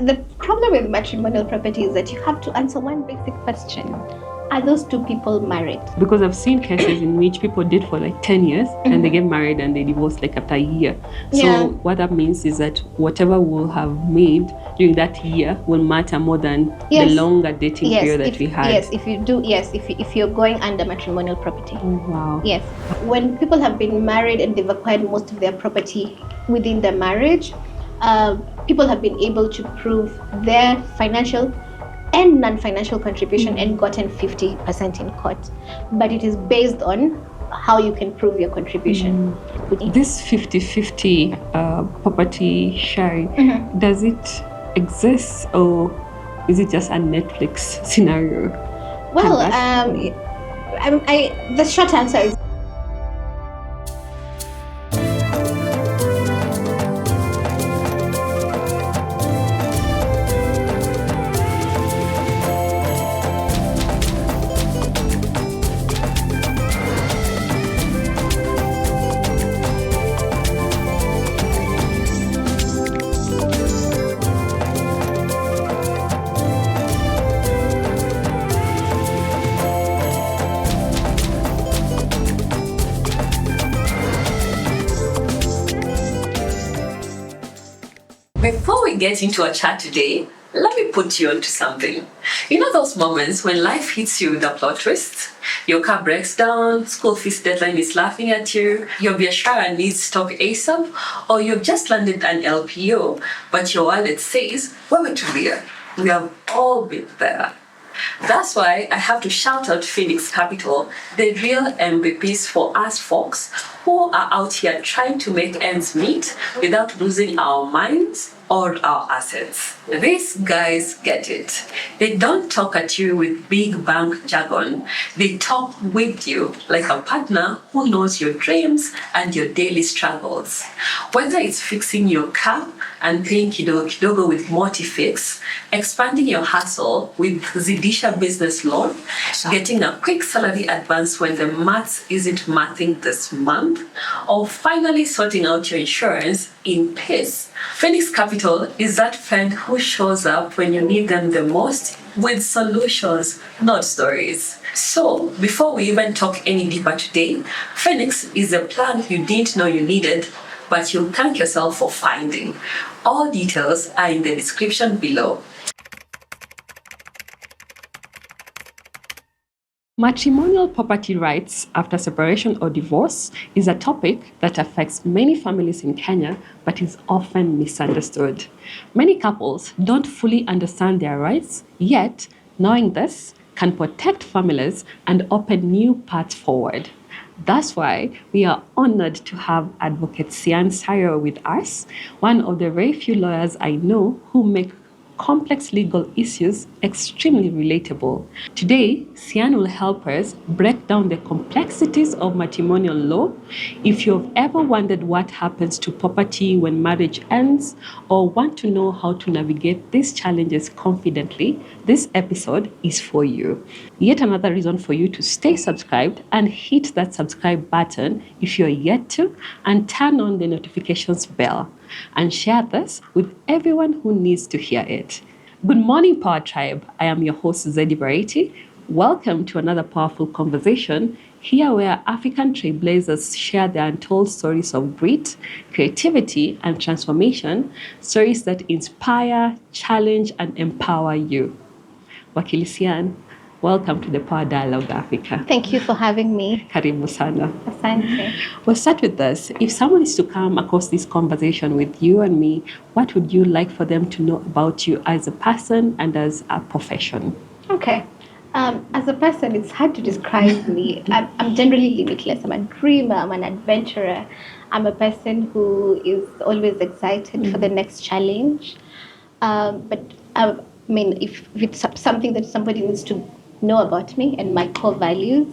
The problem with matrimonial property is that you have to answer one basic question. Are those two people married? Because I've seen cases in which people did for like 10 years and they get married and they divorce like after a year. So what that means is that whatever we'll have made during that year will matter more than the longer dating period that we had. Yes, if you're going under matrimonial property. Oh, wow. Yes. When people have been married and they've acquired most of their property within the marriage, people have been able to prove their financial and non-financial contribution and gotten 50% in court. But it is based on how you can prove your contribution. This 50-50 property sharing, does it exist or is it just a Netflix scenario? Well, the short answer is Before we get into our chat today, let me put you onto something. You know those moments when life hits you with a plot twist? Your car breaks down, school fees deadline is laughing at you, your Biashara needs stock ASAP, or you've just landed an LPO, but your wallet says, "Wewe tulia." We have all been there. That's why I have to shout out Phoenix Capital, the real MVPs for us folks who are out here trying to make ends meet without losing our minds or our assets. These guys get it. They don't talk at you with big bank jargon. They talk with you like a partner who knows your dreams and your daily struggles. Whether it's fixing your car and paying kidogo kidogo with Multifix, expanding your hustle with Zeddy business loan, getting a quick salary advance when the maths isn't mathing this month, or finally sorting out your insurance in peace. Phoenix Capital is that friend who shows up when you need them the most with solutions, not stories. So, before we even talk any deeper today, Phoenix is a plan you didn't know you needed, but you'll thank yourself for finding. All details are in the description below. Matrimonial property rights after separation or divorce is a topic that affects many families in Kenya but is often misunderstood. Many couples don't fully understand their rights, yet knowing this can protect families and open new paths forward. That's why we are honored to have Advocate Sian Sairo with us, one of the very few lawyers I know who make complex legal issues extremely relatable. Today, Sian will help us break down the complexities of matrimonial law. If you've ever wondered what happens to property when marriage ends, or want to know how to navigate these challenges confidently, this episode is for you. Yet another reason for you to stay subscribed and hit that subscribe button if you're yet to, and turn on the notifications bell. And share this with everyone who needs to hear it. Good morning, Power Tribe. I am your host, Zeddy Bariti. Welcome to another powerful conversation here where African trailblazers share their untold stories of grit, creativity, and transformation, stories that inspire, challenge, and empower you. Wakili Sian, welcome to the Power Dialogue Africa. Thank you for having me. Karibu sana. Asante. We'll start with this. If someone is to come across this conversation with you and me, what would you like for them to know about you as a person and as a profession? Okay. As a person, it's hard to describe me. I'm generally limitless. I'm a dreamer. I'm an adventurer. I'm a person who is always excited for the next challenge. But I mean, if it's something that somebody needs to know about me and my core values,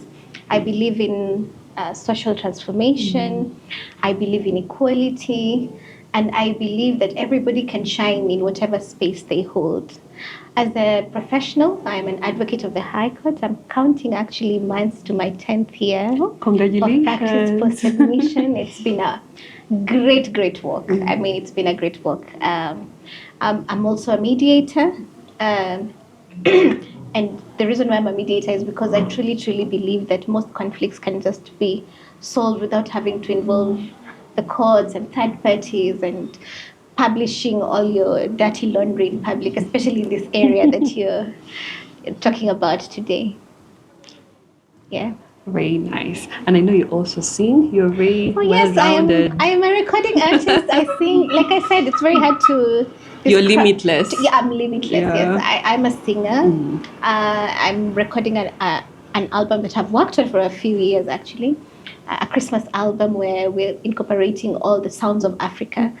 I believe in social transformation. I believe in equality. And I believe that everybody can shine in whatever space they hold. As a professional, I'm an advocate of the High Court. I'm counting actually months to my 10th year Congratulations. of practice post-admission. It's been a Great work. I mean, it's been a great work. I'm also a mediator. Um, and the reason why I'm a mediator is because I truly believe that most conflicts can just be solved without having to involve the courts and third parties and publishing all your dirty laundry in public, especially in this area that you're talking about today. Yeah. Very nice. And I know you also sing. You're very Oh yes, well-rounded. I am a recording artist. I sing. Like I said, it's very hard to. You're describe- limitless. Yeah, I'm limitless. Yeah. Yes, I'm a singer. I'm recording an album that I've worked on for a few years actually, a Christmas album where we're incorporating all the sounds of Africa.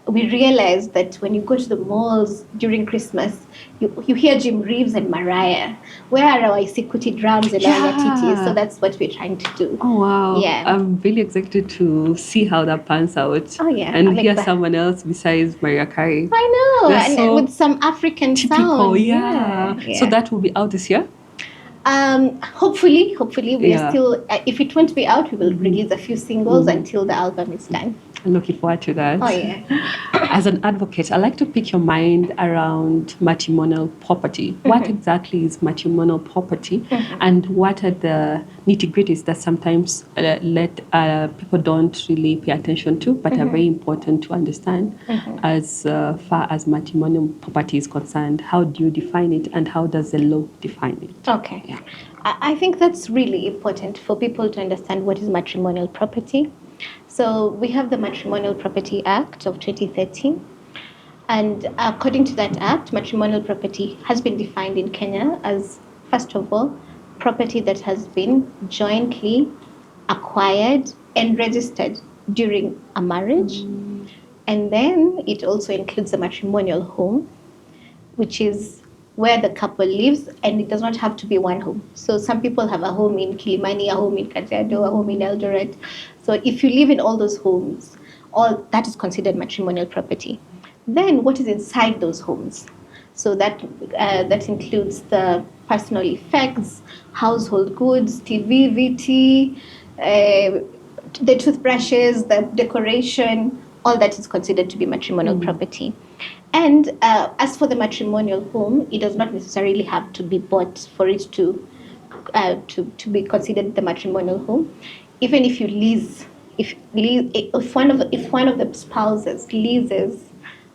We realized that when you go to the malls during Christmas, you hear Jim Reeves and Mariah. Where are our Isikuti drums and our titis? So that's what we're trying to do. Oh wow! Yeah. I'm really excited to see how that pans out. Oh, yeah. And I'm hear excited. someone else besides Mariah Carey. I know, That's and so with some African Typical, sound. yeah. So that will be out this year. Hopefully we Yeah. are still. If it won't be out, we will release a few singles until the album is done. I'm looking forward to that. Oh yeah. As an advocate, I like to pick your mind around matrimonial property. What exactly is matrimonial property, and what are the nitty-gritties that sometimes people don't really pay attention to, but are very important to understand as far as matrimonial property is concerned? How do you define it, and how does the law define it? Okay. Yeah. I think that's really important for people to understand what is matrimonial property. So we have the Matrimonial Property Act of 2013. And according to that act, matrimonial property has been defined in Kenya as, first of all, property that has been jointly acquired and registered during a marriage. And then it also includes the matrimonial home, which is where the couple lives, and it does not have to be one home. So some people have a home in Kilimani, a home in Kajiado, a home in Eldoret. So if you live in all those homes, all that is considered matrimonial property. Then what is inside those homes? So that includes the personal effects, household goods, TV, VT, the toothbrushes, the decoration, all that is considered to be matrimonial property. And as for the matrimonial home, it does not necessarily have to be bought for it to be considered the matrimonial home. Even if you lease, if one of the spouses leases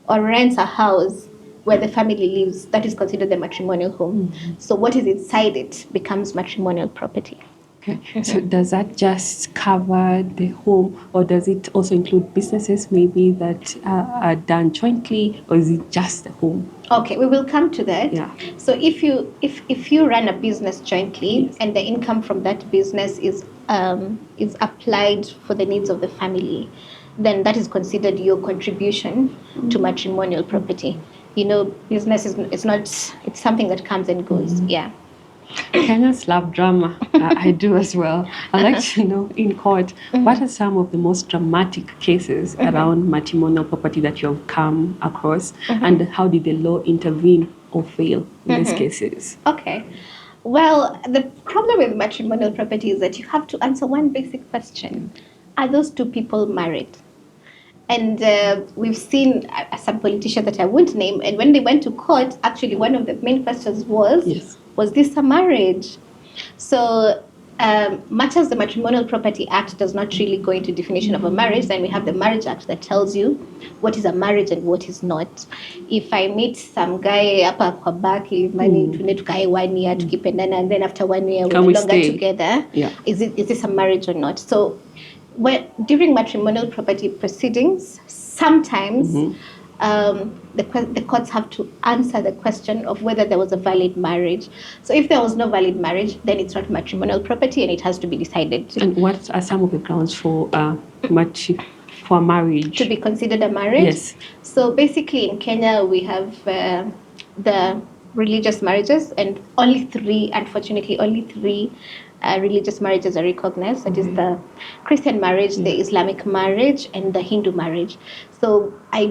or rents a house where the family lives, that is considered the matrimonial home. So what is inside it becomes matrimonial property. Okay. So does that just cover the home, or does it also include businesses maybe that are done jointly, or is it just the home? Okay, we will come to that. Yeah. So if you run a business jointly, Yes. and the income from that business is applied for the needs of the family, then that is considered your contribution to matrimonial property. You know, business is not, it's something that comes and goes. Yeah. Kenyans love drama. I do as well. I'd like to know, in court, what are some of the most dramatic cases around matrimonial property that you have come across, and how did the law intervene or fail in these cases? Okay. Well, the problem with matrimonial property is that you have to answer one basic question. Are those two people married? And we've seen some politicians that I won't name, and when they went to court, actually one of the main questions was, Yes. was this a marriage? So much as the Matrimonial Property Act does not really go into definition of a marriage, then we have the Marriage Act that tells you what is a marriage and what is not. If I meet some guy hapa kwa baki, money tukae 1 year tukipendana, and then after 1 year we're Can no we longer stay? together, Yeah. is this a marriage or not? So during matrimonial property proceedings, sometimes the courts have to answer the question of whether there was a valid marriage. So if there was no valid marriage, then it's not matrimonial property and it has to be decided And what are some of the grounds for marriage? to be considered a marriage. Yes. So basically in Kenya, we have the religious marriages, and unfortunately, only three religious marriages are recognized. That is the Christian marriage, the Islamic marriage, and the Hindu marriage. So I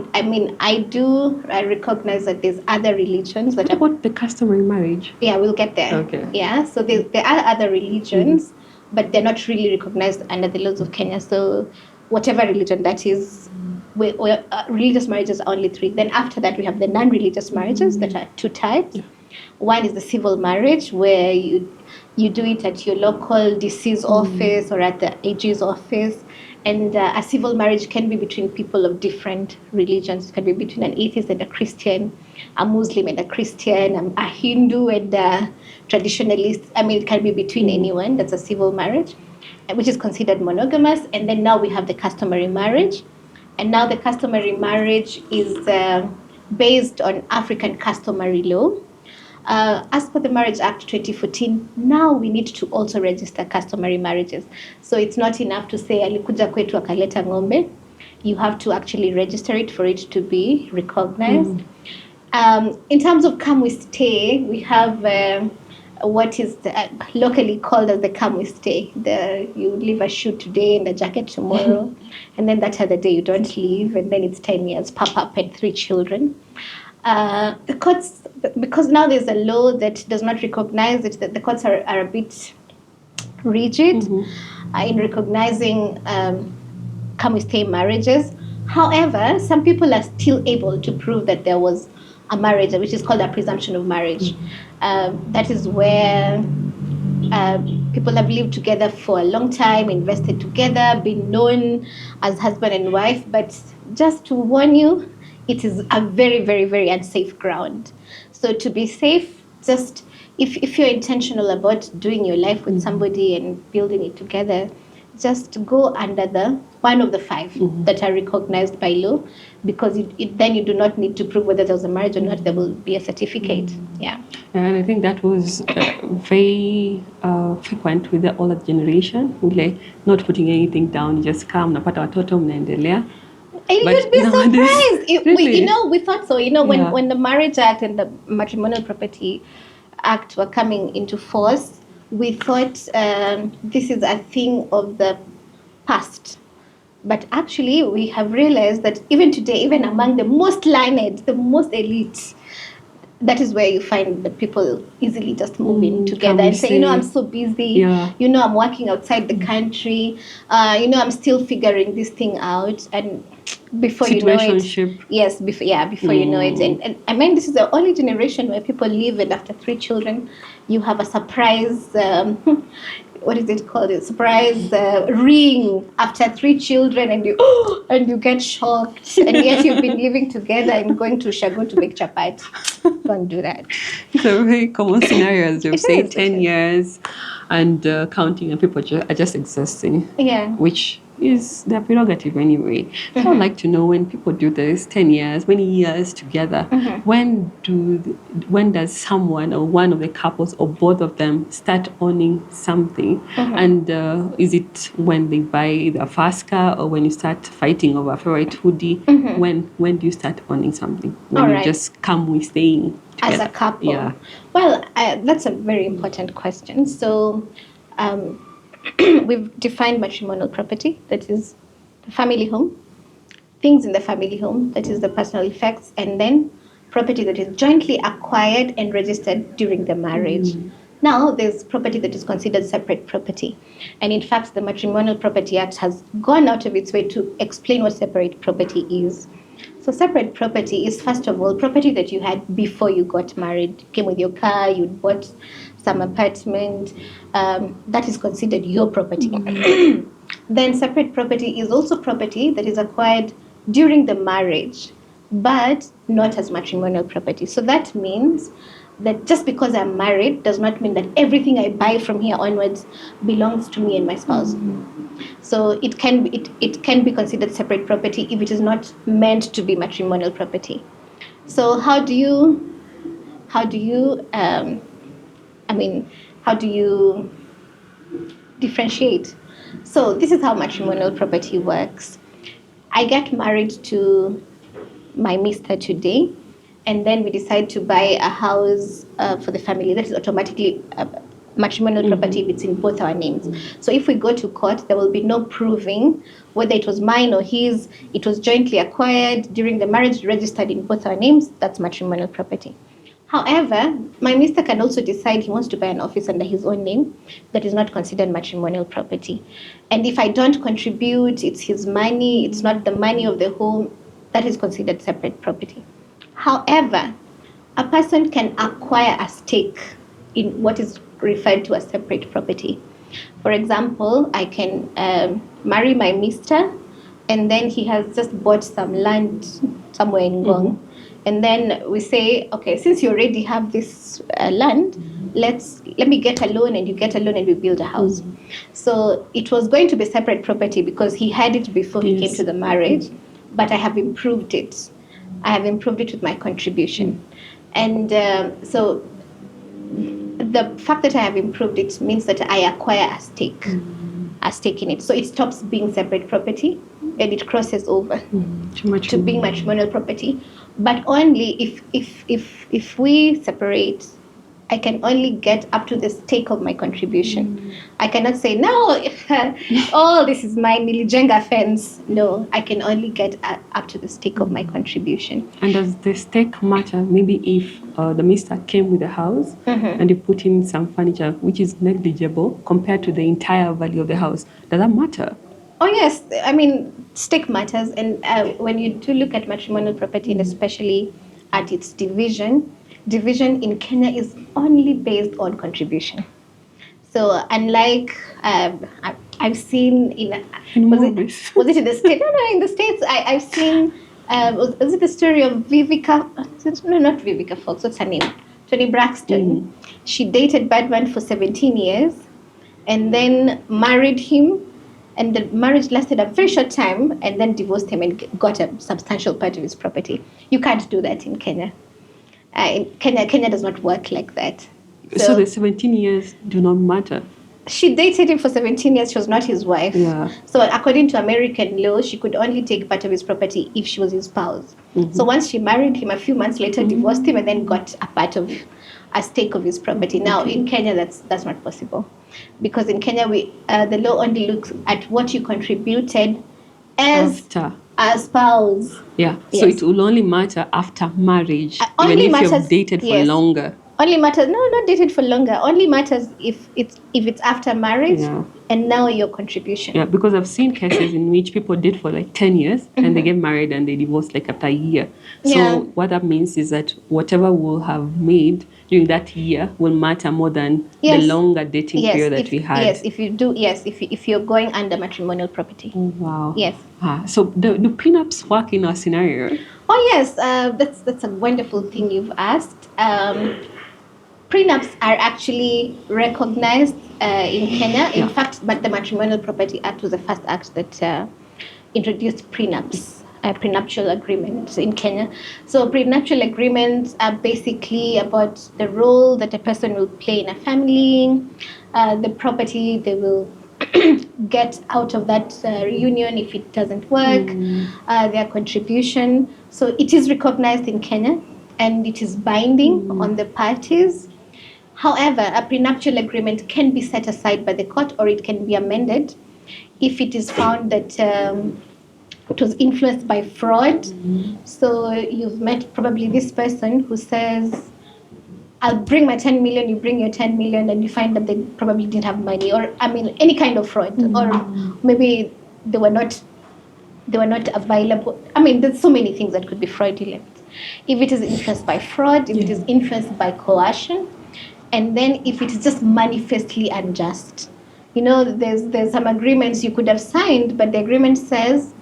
do recognize that there's other religions that What about the customary marriage? yeah, we'll get there. Okay. Yeah, so there are other religions, but they're not really recognized under the laws of Kenya. So whatever religion that is. Religious marriages are only 3. Then after that, we have the non-religious marriages that are 2 types. One is the civil marriage, where you do it at your local DC's office or at the AG's office. And a civil marriage can be between people of different religions. It can be between an atheist and a Christian, a Muslim and a Christian, a Hindu and a traditionalist. I mean, it can be between anyone. That's a civil marriage, which is considered monogamous. And then now we have the customary marriage. And now the customary marriage is based on African customary law. As per the Marriage Act 2014, now we need to also register customary marriages. So it's not enough to say alikuja kwetu akaleta ng'ombe. You have to actually register it for it to be recognized. In terms of come we stay, we have what is locally called as the come we stay. You leave a shoe today and a jacket tomorrow, and then that other day you don't leave, and then it's 10 years, pop-up and 3 children. The courts, because now there's a law that does not recognize it, that the courts are a bit rigid in recognizing come we stay marriages. However, some people are still able to prove that there was a marriage, which is called a presumption of marriage. That is where people have lived together for a long time, invested together, been known as husband and wife. But just to warn you, it is a very, very, very unsafe ground. So to be safe, just if you're intentional about doing your life with somebody and building it together, just go under the one of the 5 that are recognized by law, because then you do not need to prove whether there was a marriage or not. There will be a certificate. Yeah. And I think that was very frequent with the older generation, like not putting anything down, you just come, napata watoto mnaendelea. And you'd be surprised. Really? We thought so. When the Marriage Act and the Matrimonial Property Act were coming into force, we thought this is a thing of the past. But actually, we have realized that even today, even among the most learned, the most elite, that is where you find that people easily just move in together and say, I'm so busy. I'm working outside the country. I'm still figuring this thing out. And before you know it, before you know it. And I mean, this is the only generation where people live, and after 3 children, you have a surprise, what is it called? A surprise ring after 3 children, and you get shocked. And yet you've been living together and going to Shago to make chapati. Don't do that. It's a very common scenario, as you say, 10 years and counting, and people are just existing. Yeah. Which is their prerogative anyway. So I'd like to know, when people do this 10 years, many years together, when does someone or one of the couples or both of them start owning something? And is it when they buy the first car, or when you start fighting over a favorite hoodie? When do you start owning something? When you just come with staying together? As a couple? Yeah. Well, that's a very important question. So we've defined matrimonial property, that is the family home, things in the family home, that is the personal effects, and then property that is jointly acquired and registered during the marriage. Now, there's property that is considered separate property. And in fact, the Matrimonial Property Act has gone out of its way to explain what separate property is. So separate property is, first of all, property that you had before you got married. You came with your car, you bought some apartment, that is considered your property. Then separate property is also property that is acquired during the marriage, but not as matrimonial property. So that means that just because I'm married does not mean that everything I buy from here onwards belongs to me and my spouse. So it can be considered separate property if it is not meant to be matrimonial property. So how do you differentiate? So this is how matrimonial property works. I get married to my mister today, and then we decide to buy a house for the family. That is automatically matrimonial property if it's in both our names. So if we go to court, there will be no proving whether it was mine or his. It was jointly acquired during the marriage, registered in both our names. That's matrimonial property. However, my mister can also decide he wants to buy an office under his own name that is not considered matrimonial property. And if I don't contribute, it's his money, it's not the money of the home, that is considered separate property. However, a person can acquire a stake in what is referred to as separate property. For example, I can marry my mister, and then he has just bought some land somewhere in Ngong. And then we say, okay, since you already have this land, let me get a loan and you get a loan and we build a house. So it was going to be separate property because he had it before he came to the marriage, but I have improved it. I have improved it with my contribution. And so the fact that I have improved it means that I acquire a stake in it. So it stops being separate property and it crosses over to being matrimonial property. But only if we separate, I can only get up to the stake of my contribution. I cannot say, no, this is my nilijenga fence. No, I can only get up to the stake of my contribution. And does the stake matter? Maybe if the mister came with a house and you put in some furniture, which is negligible compared to the entire value of the house, does that matter? Oh, yes. I mean, stake matters. And when you do look at matrimonial property, and especially at its division in Kenya is only based on contribution. So unlike I've seen was it in the States? No, in the States I've seen was it the story of Vivica? No, not Vivica Fox. What's her name? Toni Braxton. She dated Badman for 17 years, and then married him. And the marriage lasted a very short time, and then divorced him and got a substantial part of his property. You can't do that in Kenya. In Kenya does not work like that. So the 17 years do not matter. She dated him for 17 years. She was not his wife. Yeah. So according to American law, she could only take part of his property if she was his spouse. So once she married him, a few months later, divorced him, and then got a stake of his property. Now in Kenya, that's not possible, because in Kenya the law only looks at what you contributed as a spouse. Yeah. So it will only matter after marriage, even if you've dated for longer. Only matters, no, not dated for longer. Only matters if it's after marriage and now your contribution. Yeah, because I've seen cases in which people date for like 10 years and they get married and they divorce like after a year. So what that means is that whatever we'll have made during that year will matter more than the longer dating period that we had. Yes, if you're going under matrimonial property. Oh, wow. Yes. So do prenups work in our scenario? Oh yes, that's a wonderful thing you've asked. Prenups are actually recognized in Kenya. In fact, but the Matrimonial Property Act was the first act that introduced prenups, prenuptial agreements in Kenya. So prenuptial agreements are basically about the role that a person will play in a family, the property they will get out of that reunion if it doesn't work, their contribution. So it is recognized in Kenya and it is binding on the parties. However, a prenuptial agreement can be set aside by the court, or it can be amended if it is found that it was influenced by fraud. So you've met probably this person who says, I'll bring my 10 million, you bring your 10 million, and you find that they probably didn't have money, or any kind of fraud, or maybe they were not available. There's so many things that could be fraudulent. If it is influenced by fraud, if it is influenced by coercion, and then if it is just manifestly unjust. There's some agreements you could have signed, but the agreement says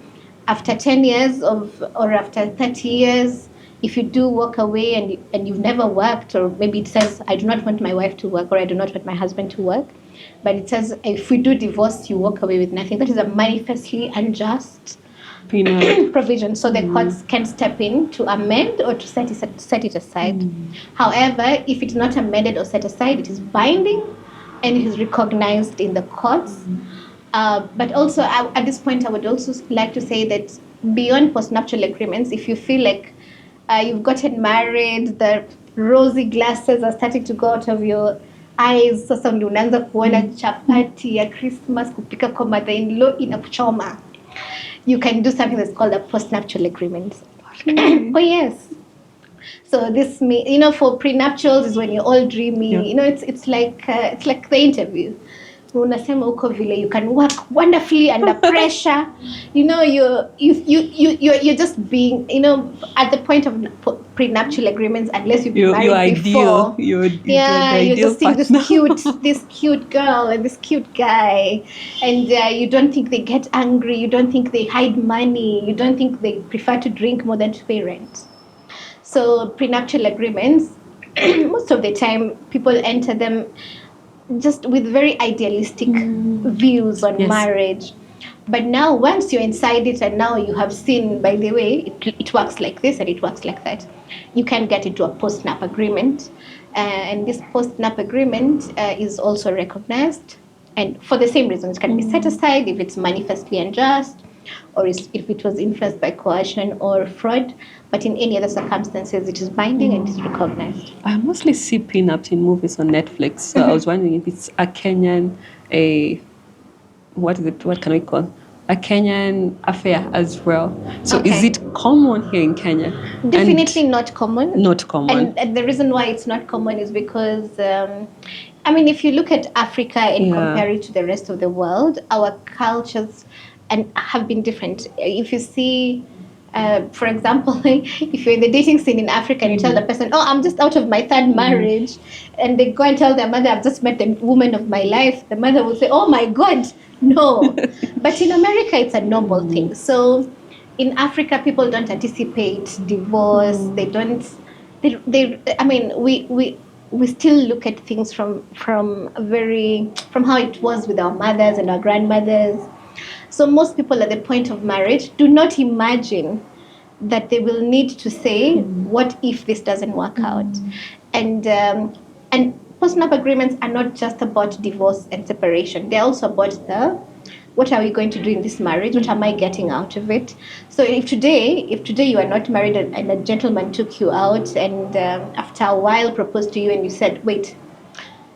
after 10 years or after 30 years, if you do walk away and you've never worked, or maybe it says, I do not want my wife to work, or I do not want my husband to work, but it says if we do divorce, you walk away with nothing. That is a manifestly unjust provision. So the courts can step in to amend or to set it aside. However, if it's not amended or set aside, it is binding and it is recognized in the courts. But also, at this point, I would also like to say that beyond postnuptial agreements, if you feel like you've gotten married, the rosy glasses are starting to go out of your eyes, sasa ndio unaanza kuona chapati ya Christmas kupika kwa mother-in-law inakuchoma, you can do something that's called a postnuptial agreement. Oh yes. So this for prenuptials is when you're all dreamy. Yeah. It's like the interview. Unasema uko vile you can work wonderfully under pressure. You're just being at the point of prenuptial agreements, unless you've been You're married ideal. before. You're Yeah, the you're ideal just seeing partner. this cute girl and this cute guy, and you don't think they get angry, you don't think they hide money, you don't think they prefer to drink more than to pay rent. So prenuptial agreements, most of the time people enter them just with very idealistic views on Yes. marriage. But now once you're inside it and now you have seen, by the way, it works like this and it works like that, you can get into a post-nap agreement. And this post-nap agreement is also recognized. And for the same reasons, it can be set aside if it's manifestly unjust, or if it was influenced by coercion or fraud. But in any other circumstances, it is binding and it is recognized. I mostly see prenups in movies on Netflix. So I was wondering if it's a Kenyan, what can we call? A Kenyan affair as well. So is Okay. it common here in Kenya? Definitely not common. Not common. And the reason why it's not common is because, if you look at Africa and compare it to the rest of the world, our cultures have been different. If you see, for example, if you're in the dating scene in Africa and you tell the person, oh, I'm just out of my third marriage, and they go and tell their mother, I've just met the woman of my life, the mother will say, oh my God, no. But in America, it's a normal thing. So in Africa, people don't anticipate divorce. They don't. We still look at things from how it was with our mothers and our grandmothers. So most people at the point of marriage do not imagine that they will need to say, what if this doesn't work out? And post-nap agreements are not just about divorce and separation. They're also about what are we going to do in this marriage? What am I getting out of it? So if today you are not married and a gentleman took you out and after a while proposed to you and you said, wait,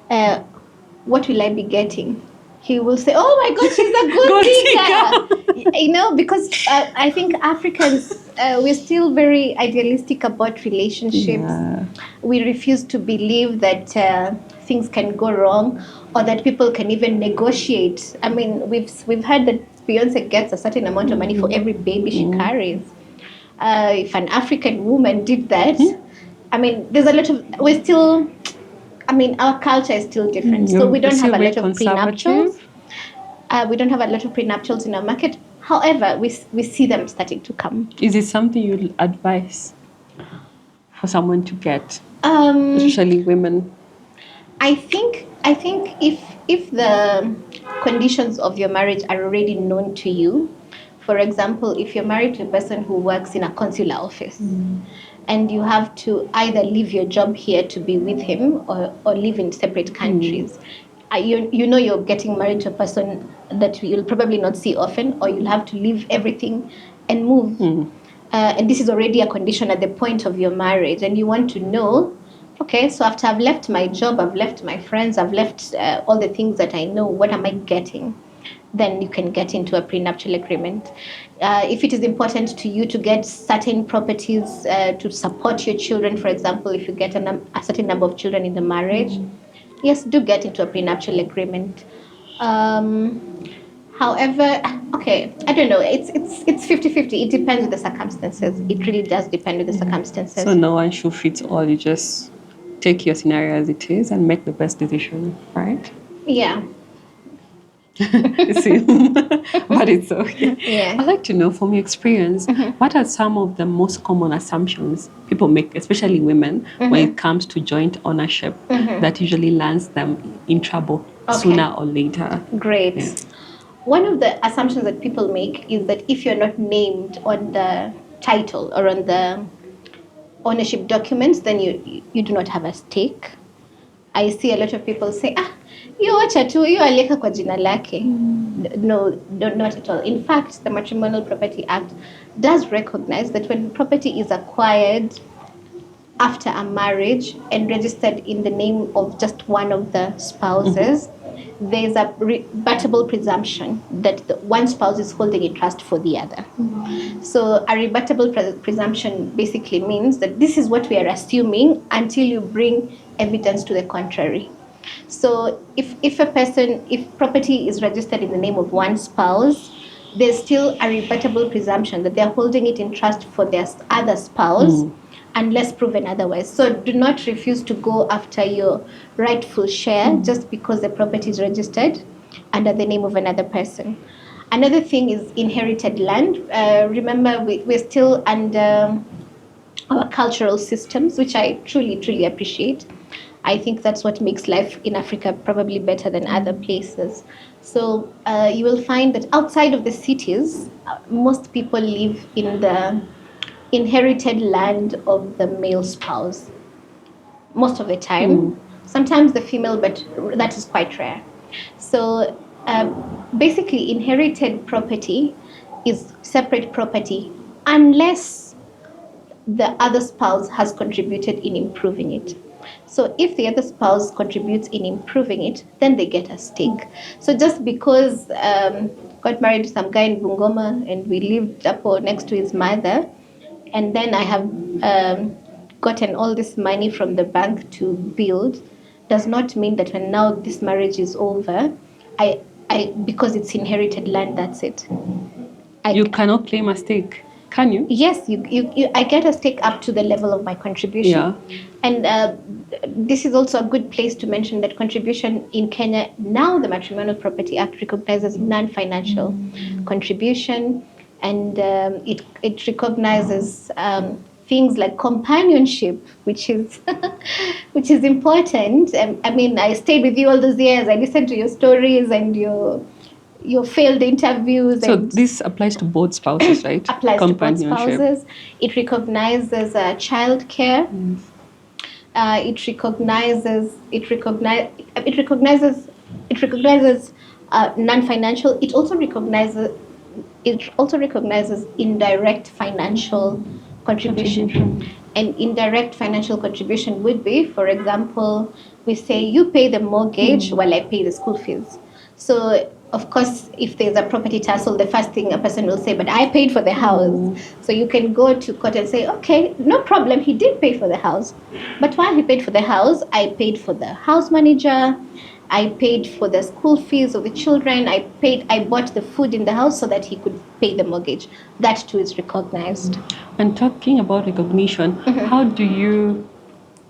what will I be getting? He will say, oh my God, she's a good digger. Because I think Africans, we're still very idealistic about relationships. Yeah. We refuse to believe that things can go wrong or that people can even negotiate. I mean, we've heard that Beyonce gets a certain amount of money for every baby she carries. If an African woman did that, there's a lot of, our culture is still different. So we don't have a lot of prenuptials. We don't have a lot of prenuptials in our market. However, we see them starting to come. Is it something you'd advise for someone to get, especially women? I think if the conditions of your marriage are already known to you, for example, if you're married to a person who works in a consular office, and you have to either leave your job here to be with him or live in separate countries, you're getting married to a person that you'll probably not see often, or you'll have to leave everything and move. And this is already a condition at the point of your marriage, and you want to know, okay, so after I've left my job, I've left my friends, I've left all the things that I know, what am I getting? Then you can get into a prenuptial agreement. If it is important to you to get certain properties to support your children, for example, if you get a certain number of children in the marriage, yes, do get into a prenuptial agreement. However, okay, I don't know. It's 50-50. It depends on the circumstances. It really does depend on the circumstances. So no one should fit all. You just take your scenario as it is and make the best decision, right? Yeah. See, but it's okay. Yeah. I'd like to know from your experience, what are some of the most common assumptions people make, especially women, when it comes to joint ownership that usually lands them in trouble sooner or later? Great. Yeah. One of the assumptions that people make is that if you're not named on the title or on the ownership documents, then you do not have a stake. I see a lot of people say, hiyo wacha tu, hiyo aliweka kwa jina lake. No, not at all. In fact, the Matrimonial Property Act does recognize that when property is acquired after a marriage and registered in the name of just one of the spouses, there's a rebuttable presumption that the one spouse is holding a trust for the other. So a rebuttable presumption basically means that this is what we are assuming until you bring evidence to the contrary. So if property is registered in the name of one spouse, there's still a rebuttable presumption that they're holding it in trust for their other spouse, unless proven otherwise. So do not refuse to go after your rightful share just because the property is registered under the name of another person. Another thing is inherited land. Remember, we're still under our cultural systems, which I truly, truly appreciate. I think that's what makes life in Africa probably better than other places. So you will find that outside of the cities, most people live in the inherited land of the male spouse most of the time. Sometimes the female, but that is quite rare. So basically, inherited property is separate property unless the other spouse has contributed in improving it. So if the other spouse contributes in improving it, then they get a stake. So just because got married to some guy in Bungoma and we lived up next to his mother, and then I have gotten all this money from the bank to build, does not mean that when now this marriage is over, I because it's inherited land, that's it. You cannot claim a stake, can you? Yes, I get a stake up to the level of my contribution. Yeah. And this is also a good place to mention that contribution in Kenya, now the Matrimonial Property Act recognizes non-financial contribution, and it recognizes things like companionship, which is which is important. I mean, I stayed with you all those years. I listened to your stories and your failed interviews. So this applies to both spouses, right? Applies to both spouses. It recognizes childcare. It recognizes non-financial. It also recognizes indirect financial contribution. And indirect financial contribution would be, for example, we say you pay the mortgage while I pay the school fees. So of course, if there's a property tussle, the first thing a person will say, but I paid for the house. So you can go to court and say, okay, no problem, he did pay for the house. But while he paid for the house, I paid for the house manager, I paid for the school fees of the children, I bought the food in the house so that he could pay the mortgage. That too is recognized. And talking about recognition, how do you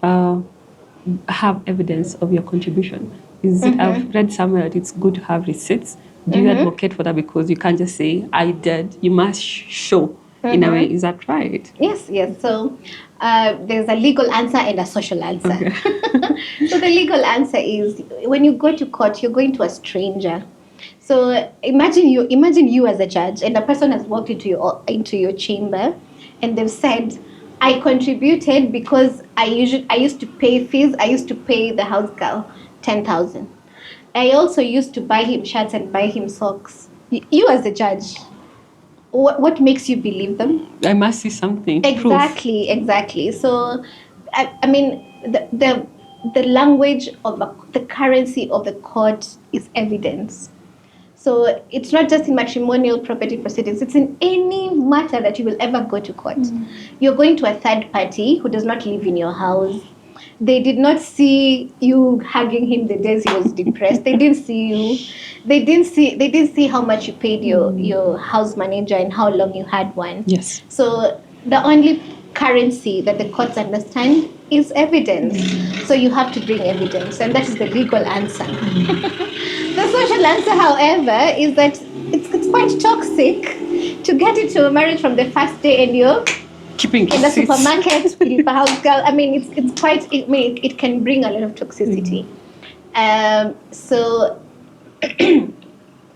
have evidence of your contribution? I've read somewhere that it's good to have receipts. Do you advocate for that? Because you can't just say, I did. You must show in a way. Is that right? Yes. So there's a legal answer and a social answer. Okay. So the legal answer is when you go to court, you're going to a stranger. So imagine you as a judge, and a person has walked into your chamber, and they've said, I contributed because I used to pay fees. I used to pay the house girl 10,000. I also used to buy him shirts and buy him socks. You as a judge, what makes you believe them? I must see something. Exactly. So, I mean, the language of the currency of the court is evidence. So it's not just in matrimonial property proceedings, it's in any matter that you will ever go to court. You're going to a third party who does not live in your house. They did not see you hugging him the days he was depressed. They didn't see you. They didn't see how much you paid your house manager and how long you had one. Yes. So the only currency that the courts understand is evidence. So you have to bring evidence, and that is the legal answer. The social answer, however, is that it's quite toxic to get into a marriage from the first day and you're keeping in the supermarket, house girl. I mean, it's quite. It can bring a lot of toxicity. So,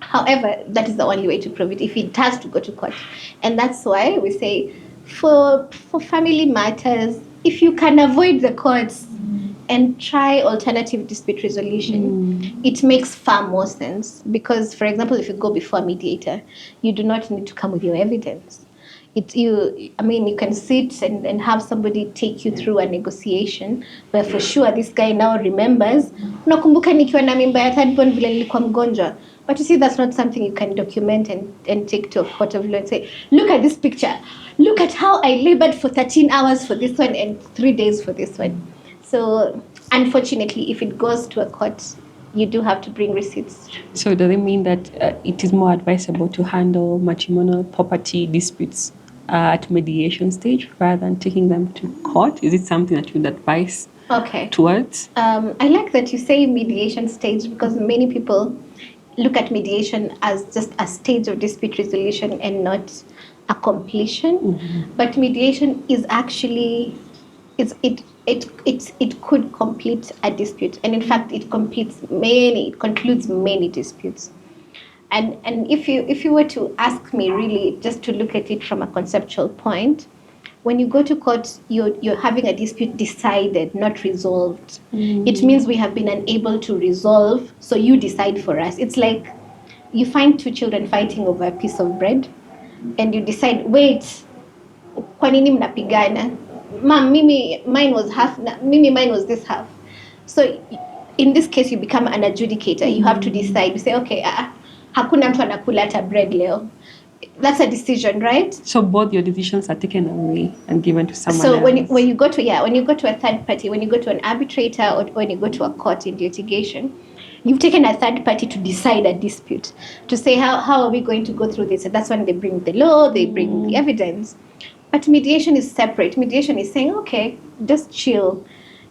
however, that is the only way to prove it if it has to go to court, and that's why we say for family matters, if you can avoid the courts and try alternative dispute resolution, it makes far more sense. Because, for example, if you go before a mediator, you do not need to come with your evidence. You can sit and have somebody take you through a negotiation where for sure this guy now remembers, unakumbuka nikiwa na mimba ya third born vile nilikuwa mgonjwa. But you see, that's not something you can document and take to a court of law and say, look at this picture, look at how I labored for 13 hours for this one and 3 days for this one. So unfortunately, if it goes to a court, you do have to bring receipts. So does it mean that it is more advisable to handle matrimonial property disputes at mediation stage rather than taking them to court? Is it something that you would advise towards? I like that you say mediation stage, because many people look at mediation as just a stage of dispute resolution and not a completion. But mediation is actually it could complete a dispute, and in fact it concludes many disputes. And if you were to ask me, really just to look at it from a conceptual point, when you go to court, you're having a dispute decided, not resolved. It means we have been unable to resolve, so you decide for us. It's like you find two children fighting over a piece of bread, and you decide, wait, kwa nini mnapigana? Mom, mine was this half. So in this case, you become an adjudicator. You have to decide. You say, okay, hakuna mtu anakula hata bread leo. That's a decision, right? So both your decisions are taken away and given to someone else. So when you go to a third party, when you go to an arbitrator, or when you go to a court in litigation, you've taken a third party to decide a dispute, to say how are we going to go through this. And that's when they bring the law, they bring the evidence. But mediation is separate. Mediation is saying, okay, just chill.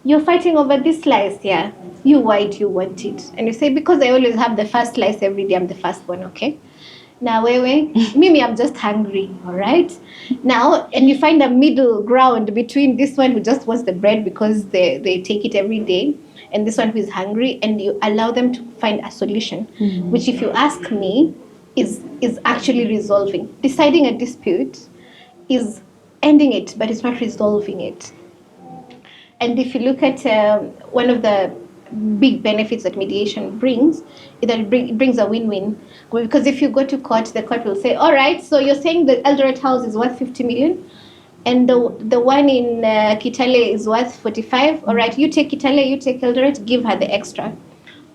You're fighting over this slice, yeah. You white, you want it. And you say, because I always have the first slice every day, I'm the first one, okay? Now, Mimi, I'm just hungry, all right? Now, and you find a middle ground between this one who just wants the bread because they take it every day, and this one who is hungry, and you allow them to find a solution, which, if you ask me, is actually resolving. Deciding a dispute is ending it, but it's not resolving it. And if you look at one of the big benefits that mediation brings, is that it brings a win-win. Because if you go to court, the court will say, all right, so you're saying the Eldoret house is worth 50 million, and the one in Kitale is worth 45. All right, you take Kitale, you take Eldoret, give her the extra.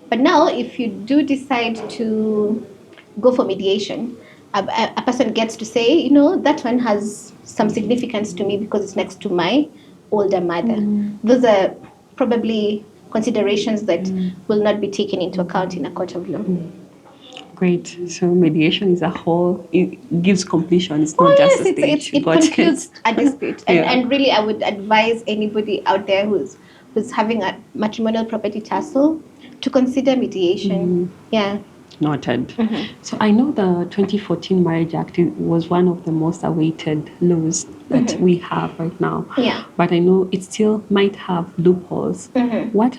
But now, if you do decide to go for mediation, a person gets to say, that one has some significance to me because it's next to my older mother. Those are probably considerations that will not be taken into account in a court of law. Great. So mediation is a whole, it gives completion. It's not just a stage. It concludes a dispute. And really, I would advise anybody out there who's having a matrimonial property tussle to consider mediation. Yeah. Noted. So I know the 2014 Marriage Act was one of the most awaited laws that we have right now. Yeah. But I know it still might have loopholes. What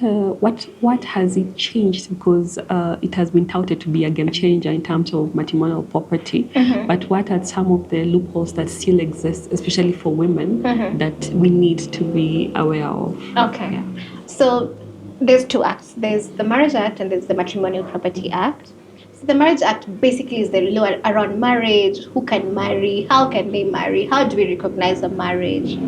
has it changed? Because it has been touted to be a game changer in terms of matrimonial property. But what are some of the loopholes that still exist, especially for women, that we need to be aware of? Okay. Yeah. So there's two acts. There's the Marriage Act and there's the Matrimonial Property Act. So the Marriage Act basically is the law around marriage, who can marry, how can they marry, how do we recognize a marriage.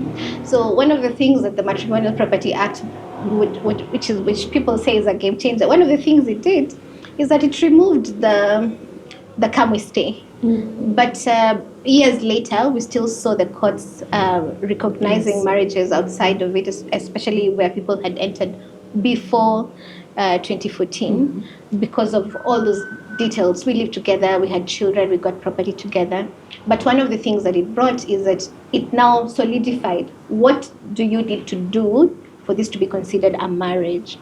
So one of the things that the Matrimonial Property Act, which people say is a game changer, one of the things it did is that it removed the come we stay. But years later, we still saw the courts recognizing marriages outside of it, especially where people had entered before 2014, because of all those details. We lived together, we had children, we got property together. But one of the things that it brought is that it now solidified what do you need to do for this to be considered a marriage.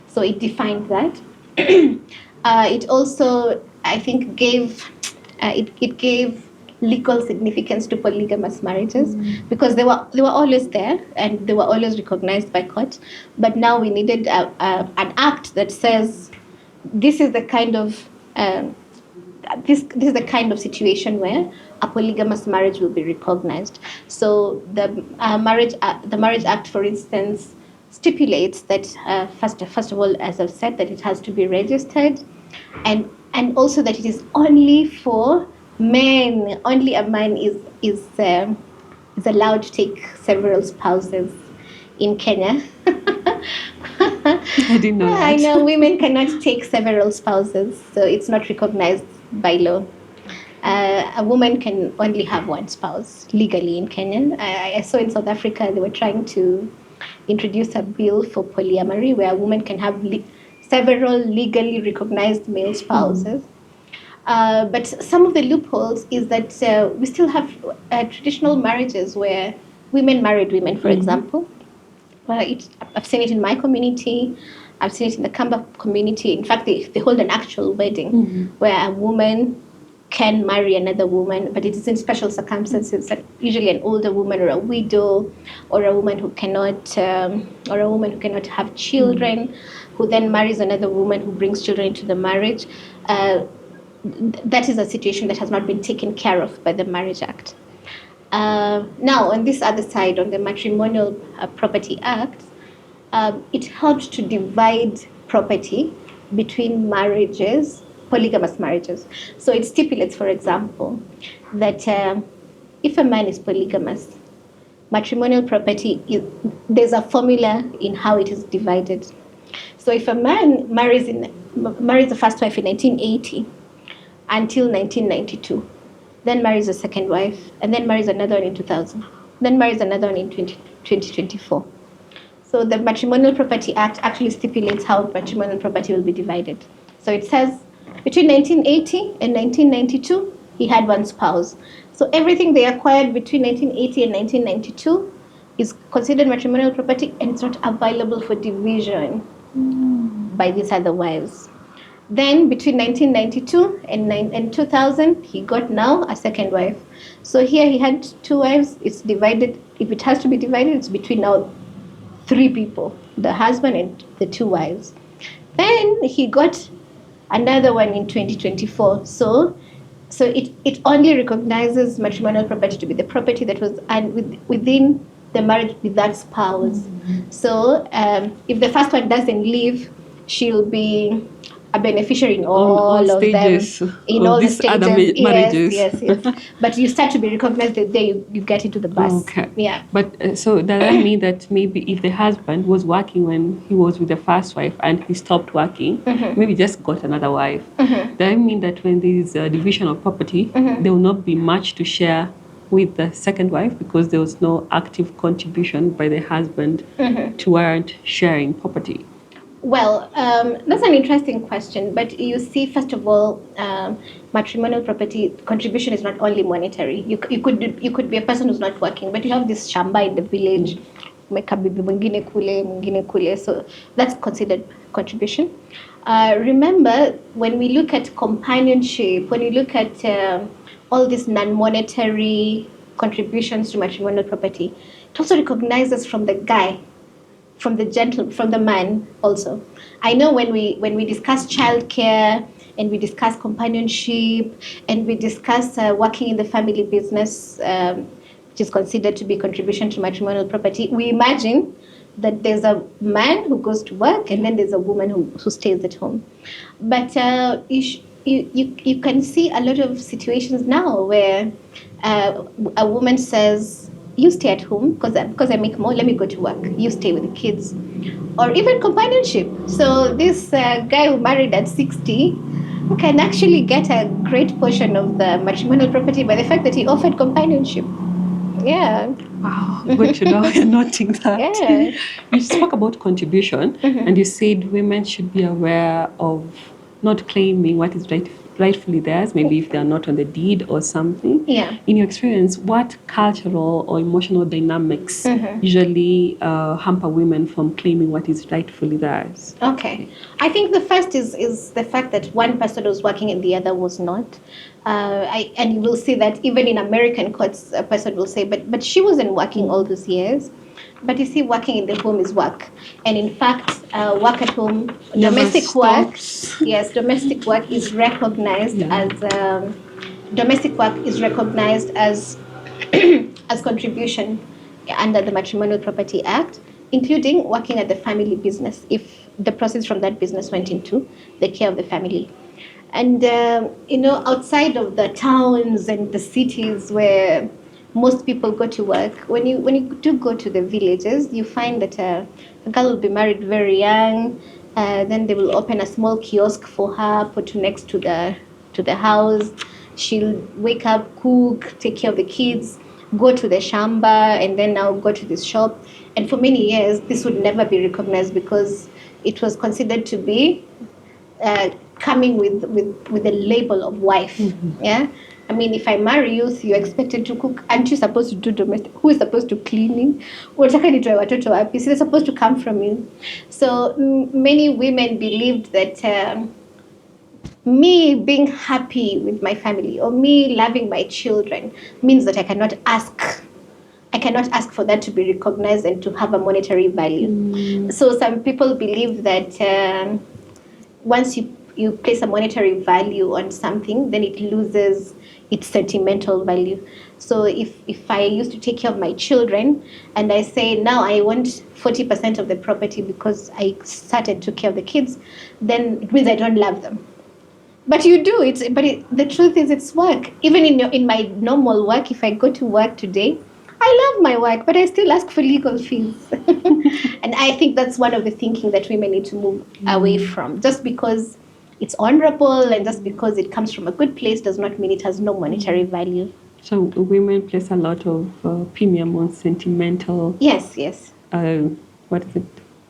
So it defined that. It also, I think, gave legal significance to polygamous marriages, because they were always there and they were always recognized by court. But now we needed an act that says this is the kind of this is the kind of situation where a polygamous marriage will be recognized. So the Marriage Act, for instance, stipulates that first of all, as I've said, that it has to be registered, and also that it is only for only a man is allowed to take several spouses in Kenya. I didn't know I that. know women cannot take several spouses, so it's not recognized by law. A woman can only have one spouse legally in Kenya. I saw in South Africa they were trying to introduce a bill for polyamory where a woman can have several legally recognized male spouses. But some of the loopholes is that we still have traditional marriages where women married women, for example. I've seen it in my community. I've seen it in the Kamba community. In fact, they hold an actual wedding where a woman can marry another woman, but it is in special circumstances. Like usually, an older woman or a widow, or a woman who cannot, have children, who then marries another woman who brings children into the marriage. That is a situation that has not been taken care of by the Marriage Act. Now, on this other side, on the Matrimonial Property Act, it helped to divide property between marriages, polygamous marriages. So it stipulates, for example, that if a man is polygamous, matrimonial property, there's a formula in how it is divided. So if a man marries the first wife in 1980 until 1992, then marries a second wife, and then marries another one in 2000, then marries another one in 2024. So the Matrimonial Property Act actually stipulates how matrimonial property will be divided. So it says between 1980 and 1992, he had one spouse. So everything they acquired between 1980 and 1992 is considered matrimonial property, and it's not available for division by these other wives. Then between 1992 and 2000, he got now a second wife. So here he had two wives. It's divided. If it has to be divided, it's between now three people, the husband and the two wives. Then he got another one in 2024. So it only recognizes matrimonial property to be the property that was within the marriage with that spouse. So if the first one doesn't leave, she'll be a beneficiary in all of stages them, in of all the these stages. other marriages. Yes. But you start to be recognized the day you get into the bus. Okay. Yeah. But so does that mean that maybe if the husband was working when he was with the first wife and he stopped working, maybe just got another wife, does that mean that when there is a division of property, there will not be much to share with the second wife because there was no active contribution by the husband toward sharing property? Well, that's an interesting question. But you see, first of all, matrimonial property contribution is not only monetary. You could be a person who's not working, but you have this shamba in the village, mwingine kule. So that's considered contribution. Remember, when we look at companionship, when you look at all these non-monetary contributions to matrimonial property, it also recognizes from the guy, from the man also. I know when we discuss childcare and we discuss companionship and we discuss working in the family business, which is considered to be contribution to matrimonial property, we imagine that there's a man who goes to work and then there's a woman who stays at home. But you can see a lot of situations now where a woman says, you stay at home because I make more, let me go to work. You stay with the kids. Or even companionship. So this guy who married at 60 can actually get a great portion of the matrimonial property by the fact that he offered companionship. Yeah. Wow, good to know. We're noting that. Yeah. You spoke about contribution and you said women should be aware of not claiming what is rightfully theirs, maybe if they're not on the deed or something. Yeah. In your experience, what cultural or emotional dynamics usually hamper women from claiming what is rightfully theirs? Okay. I think the first is the fact that one person was working and the other was not. And you will see that even in American courts, a person will say, but she wasn't working all those years. But you see, working in the home is work. And in fact, work at home, domestic work is recognized as as contribution under the Matrimonial Property Act, including working at the family business if the proceeds from that business went into the care of the family. And outside of the towns and the cities where most people go to work, when you do go to the villages, you find that a girl will be married very young. Then they will open a small kiosk for her, put next to the house. She'll wake up, cook, take care of the kids, go to the shamba, and then now go to this shop. And for many years, this would never be recognized because it was considered to be coming with a label of wife. Yeah. I mean, if I marry you, you're expected to cook. Aren't you supposed to do domestic? Who is supposed to cleaning? Unataka nitoe watoto wapi? So they're supposed to come from you. So many women believed that me being happy with my family or me loving my children means that I cannot ask for that to be recognized and to have a monetary value. So some people believe that once you place a monetary value on something, then it loses its sentimental value. So if I used to take care of my children and I say now I want 40% of the property because I started to care of the kids, then it means I don't love them. But you do it. The truth is, it's work. Even in my normal work, if I go to work today, I love my work, but I still ask for legal fees. And I think that's one of the thinking that women need to move away from. Just because it's honorable and just because it comes from a good place does not mean it has no monetary value. So women place a lot of premium on sentimental. Yes. What is it?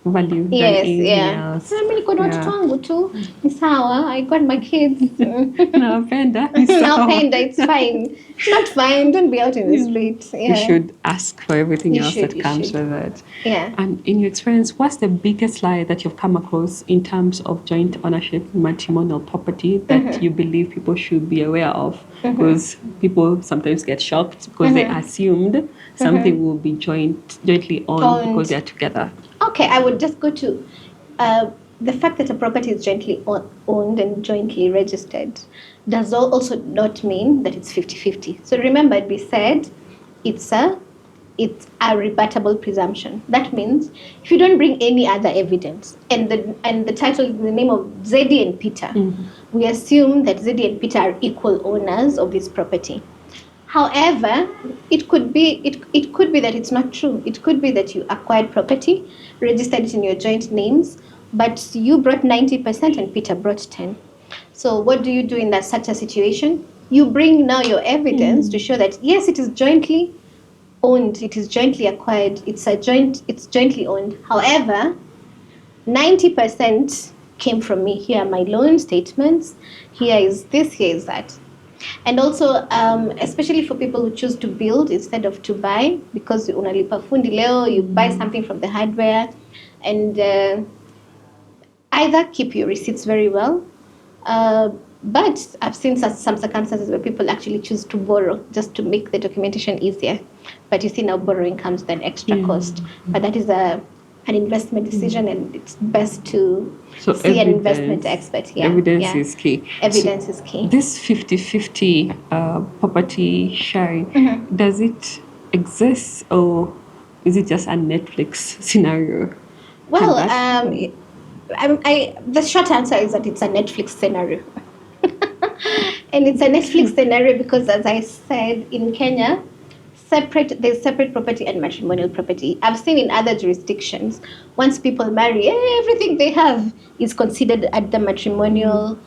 Value than Yes, anything yeah. else. Mimi niko na watoto wangu tu, ni sawa. I got my kids. Napenda, ni No, sawa. penda, it's fine. It's not fine. Don't be out in the street. Yeah. You should ask for everything You else should, that you comes should. with it. Yeah. And in your experience, what's the biggest lie that you've come across in terms of joint ownership matrimonial property that you believe people should be aware of? Because people sometimes get shocked because they assumed something will be jointly owned because they're together. Okay, I would just go to the fact that a property is jointly owned and jointly registered does also not mean that it's 50-50. So remember, we said it's a rebuttable presumption. That means if you don't bring any other evidence, and the title is the name of Zeddy and Peter, we assume that Zeddy and Peter are equal owners of this property. However, it could be that it's not true. It could be that you acquired property, registered it in your joint names, but you brought 90% and Peter brought 10. So what do you do in such a situation? You bring now your evidence to show that yes, it is jointly owned, it is jointly acquired, it's jointly owned. However, 90% came from me. Here are my loan statements. Here is this, here is that. And also, especially for people who choose to build instead of to buy, because unalipa fundi leo, you buy something from the hardware, and either keep your receipts very well, but I've seen some circumstances where people actually choose to borrow just to make the documentation easier. But you see now borrowing comes with an extra cost. But that is an investment decision, and it's best to see an investment expert. Yeah, Evidence is key. Evidence is key. This 50-50 property sharing, does it exist or is it just a Netflix scenario? Well, the short answer is that it's a Netflix scenario. And it's a Netflix scenario because, as I said, in Kenya, there's separate property and matrimonial property. I've seen in other jurisdictions, once people marry, everything they have is considered at the matrimonial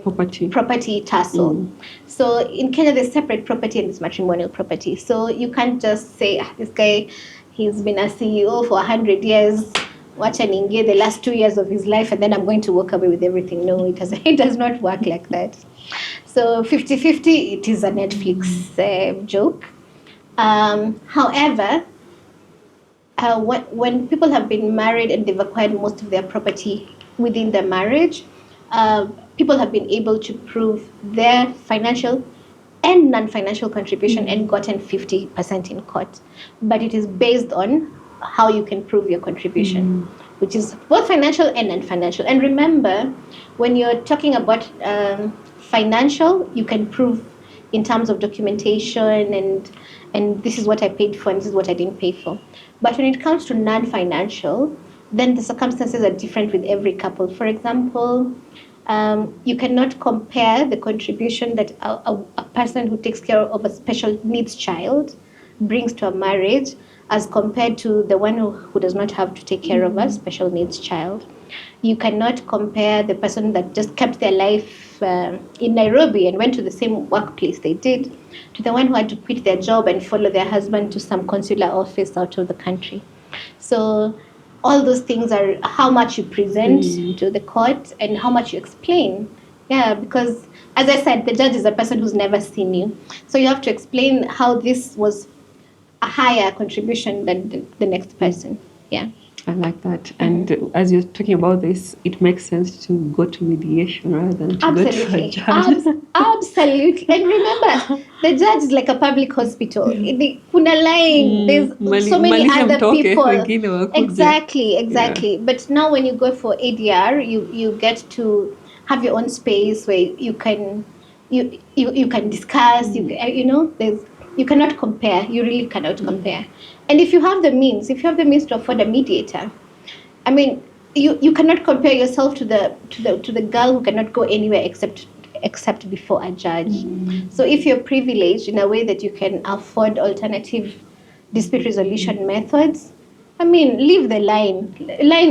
property tassel. So in Kenya, there's separate property and there's matrimonial property. So you can't just say, this guy, he's been a CEO for 100 years, watch and engage the last 2 years of his life, and then I'm going to walk away with everything. No, it does not work like that. So 50-50, it is a Netflix joke. However, when people have been married and they've acquired most of their property within the marriage, people have been able to prove their financial and non-financial contribution and gotten 50% in court. But it is based on how you can prove your contribution, which is both financial and non-financial. And remember, when you're talking about financial, you can prove in terms of documentation and this is what I paid for and this is what I didn't pay for. But when it comes to non-financial, then the circumstances are different with every couple. For example, You cannot compare the contribution that a person who takes care of a special needs child brings to a marriage as compared to the one who does not have to take care of a special needs child. You cannot compare the person that just kept their life in Nairobi and went to the same workplace they did to the one who had to quit their job and follow their husband to some consular office out of the country. So all those things are how much you present to the court and how much you explain. Yeah, because as I said, the judge is a person who's never seen you. So you have to explain how this was a higher contribution than the next person. Yeah. I like that. And as you're talking about this, it makes sense to go to mediation rather than to go to a judge. Absolutely. And remember, the judge is like a public hospital. Kuna line, there's so many other people. Exactly. But now when you go for ADR, you get to have your own space where you can discuss. You cannot compare. You really cannot compare. And if you have the means to afford a mediator, I mean, you cannot compare yourself to the girl who cannot go anywhere except before a judge. So if you're privileged in a way that you can afford alternative dispute resolution methods, I mean, leave the line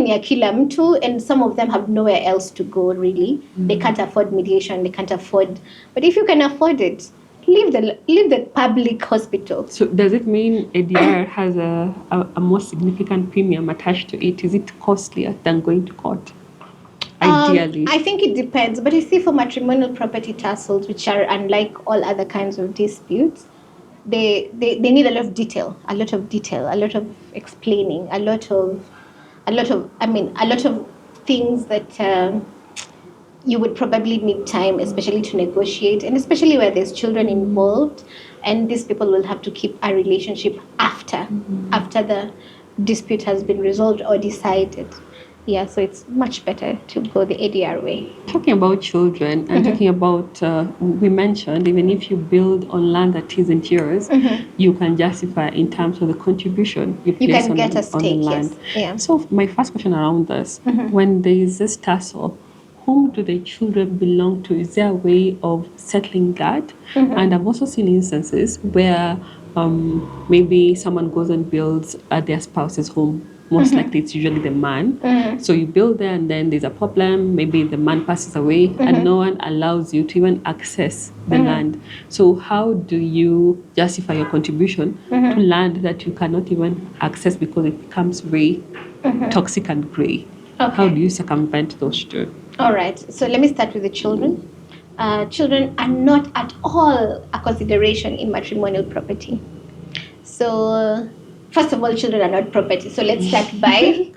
ya kila mtu, and some of them have nowhere else to go really. They can't afford mediation, but if you can afford it, leave the public hospital. So does it mean ADR has a more significant premium attached to it? Is it costlier than going to court? Ideally. I think it depends. But you see, for matrimonial property tussles, which are unlike all other kinds of disputes, they need a lot of detail, a lot of explaining, a lot of things that you would probably need time, especially to negotiate, and especially where there's children involved, and these people will have to keep a relationship after the dispute has been resolved or decided. Yeah, so it's much better to go the ADR way. Talking about children and talking about, we mentioned, even if you build on land that isn't yours, you can justify in terms of the contribution you place can get a stake, on the land. Yes. Yeah. So my first question around this, when there is this tussle, whom do the children belong to? Is there a way of settling that? And I've also seen instances where maybe someone goes and builds at their spouse's home. Most likely it's usually the man. So you build there and then there's a problem. Maybe the man passes away and no one allows you to even access the land. So how do you justify your contribution to land that you cannot even access because it becomes very toxic and grey? Okay. How do you circumvent those two? All right. So let me start with the children. Children are not at all a consideration in matrimonial property. So first of all, children are not property. So let's start by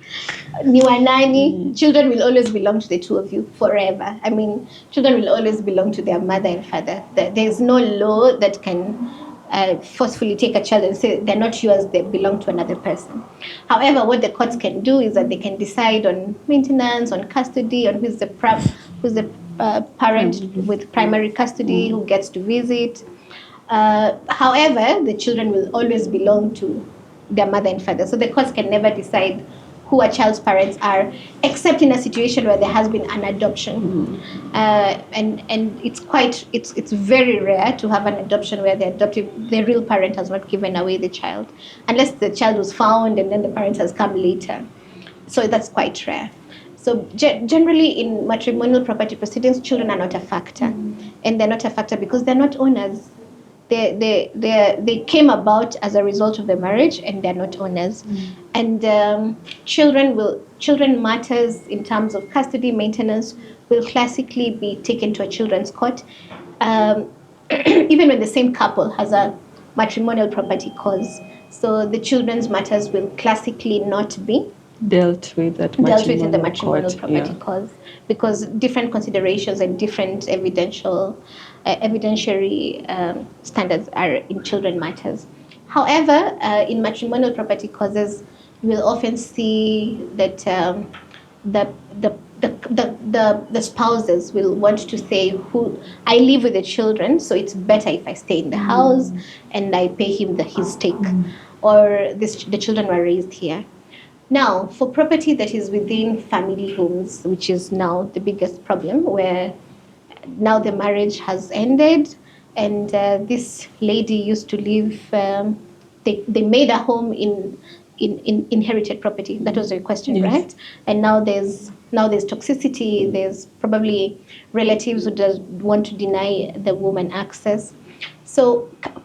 Niwanani. Children will always belong to the two of you forever. I mean, children will always belong to their mother and father. There's no law that can forcefully take a child and say they're not yours, they belong to another person. However, what the courts can do is that they can decide on maintenance, on custody, on who's the parent with primary custody, who gets to visit. However, the children will always belong to their mother and father. So the courts can never decide who a child's parents are, except in a situation where there has been an adoption. And it's very rare to have an adoption where the real parent has not given away the child, unless the child was found and then the parent has come later. So that's quite rare. So generally in matrimonial property proceedings, children are not a factor. And they're not a factor because they're not owners. They came about as a result of the marriage, and they're not owners. And children matters in terms of custody, maintenance will classically be taken to a children's court, even when the same couple has a matrimonial property cause. So the children's matters will classically not be dealt with in the matrimonial property cause, because different considerations and different evidentiary standards are in children matters. However, in matrimonial property causes, you will often see that the spouses will want to say, "Who I live with the children, so it's better if I stay in the house and I pay him his stake," or the children were raised here. Now, for property that is within family homes, which is now the biggest problem, where now the marriage has ended, and this lady used to live. They made a home in inherited property. That was your question, Yes. right? And now there's toxicity. There's probably relatives who does want to deny the woman access. So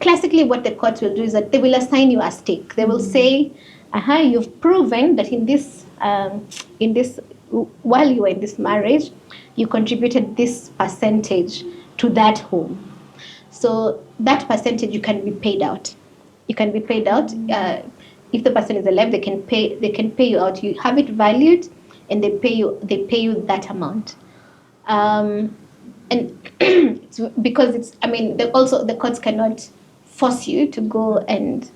classically, what the court will do is that they will assign you a stake. They will say, you've proven that in this while you were in this marriage, you contributed this percentage to that home. So that percentage you can be paid out. You can be paid out. If the person is alive, they can pay you out. You have it valued, and they pay you that amount. And it's because it's, I mean, also the courts cannot force you to go and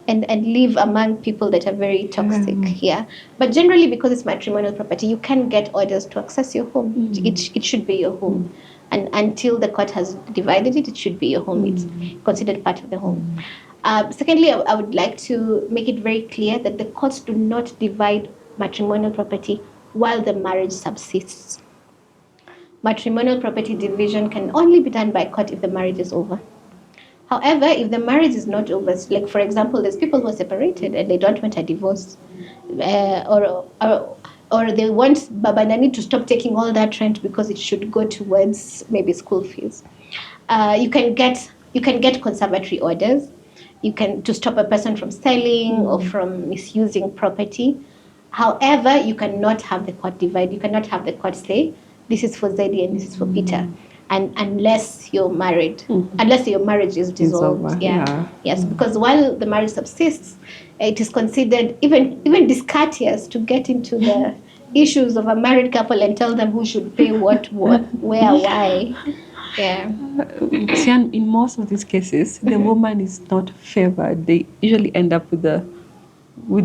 live among people that are very toxic. Yeah, but generally, because it's matrimonial property, you can get orders to access your home. It should be your home, and until the court has divided it, it should be your home. It's considered part of the home. Secondly, I would like to make it very clear that the courts do not divide matrimonial property while the marriage subsists. Matrimonial property division can only be done by court if the marriage is over. However, if the marriage is not over, like for example, there's people who are separated and they don't want a divorce, or they want Baba Nani to stop taking all that rent because it should go towards maybe school fees. You can get conservatory orders. You can to stop a person from selling or from misusing property. However, you cannot have the court divide. You cannot have the court say, this is for Zeddy and this is for Peter, and unless you're married, unless your marriage is dissolved. over, Yeah. yeah. Yes, because while the marriage subsists, it is considered even discourteous to get into the issues of a married couple and tell them who should pay what, where, why. Yeah. Sian, in most of these cases, the woman is not favored. They usually end up with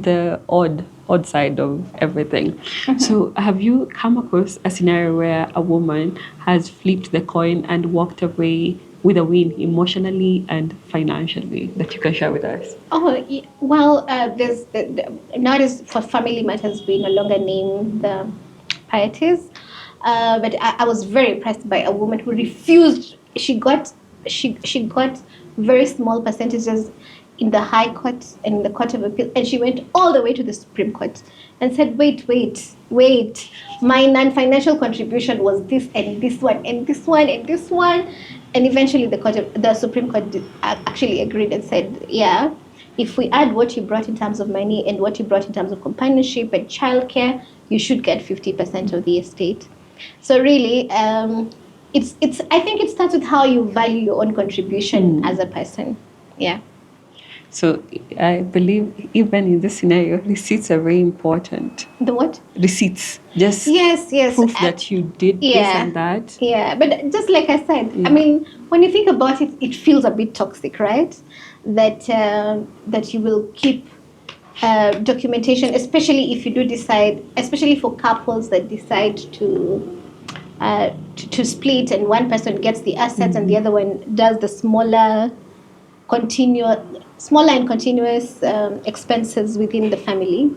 the odd side of everything. So have you come across a scenario where a woman has flipped the coin and walked away with a win emotionally and financially that you can share with us? Well, there's nowadays for family matters we no longer name the parties, but I was very impressed by a woman who refused. She got very small percentages in the High Court and in the Court of Appeal, and she went all the way to the Supreme Court and said, wait, my non-financial contribution was this and this one and this one and this one. And eventually the Supreme Court actually agreed and said, yeah, if we add what you brought in terms of money and what you brought in terms of companionship and childcare, you should get 50% of the estate. So really, it's I think it starts with how you value your own contribution as a person. Yeah. So I believe even in this scenario, receipts are very important. The what? Receipts. Just yes. proof that you did this and that. Yeah, but just like I said, I mean, when you think about it, it feels a bit toxic, right? That you will keep documentation, especially if you do decide, especially for couples that decide to split, and one person gets the assets and the other one does the smaller and continuous expenses within the family.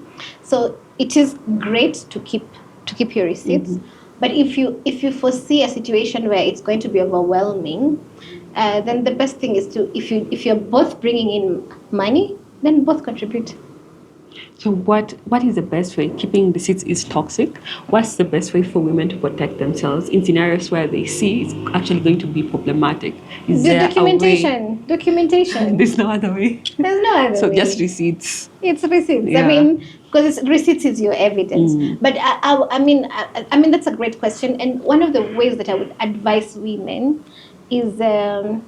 So it is great to keep your receipts. But if you foresee a situation where it's going to be overwhelming, then the best thing is to, if you're both bringing in money, then both contribute. So what is the best way? Keeping receipts is toxic. What's the best way for women to protect themselves in scenarios where they see it's actually going to be problematic? Is there documentation? Documentation. There's no other way. There's no other way. So just receipts. It's receipts. Yeah. I mean, because receipts is your evidence. But I mean, that's a great question. And one of the ways that I would advise women is, I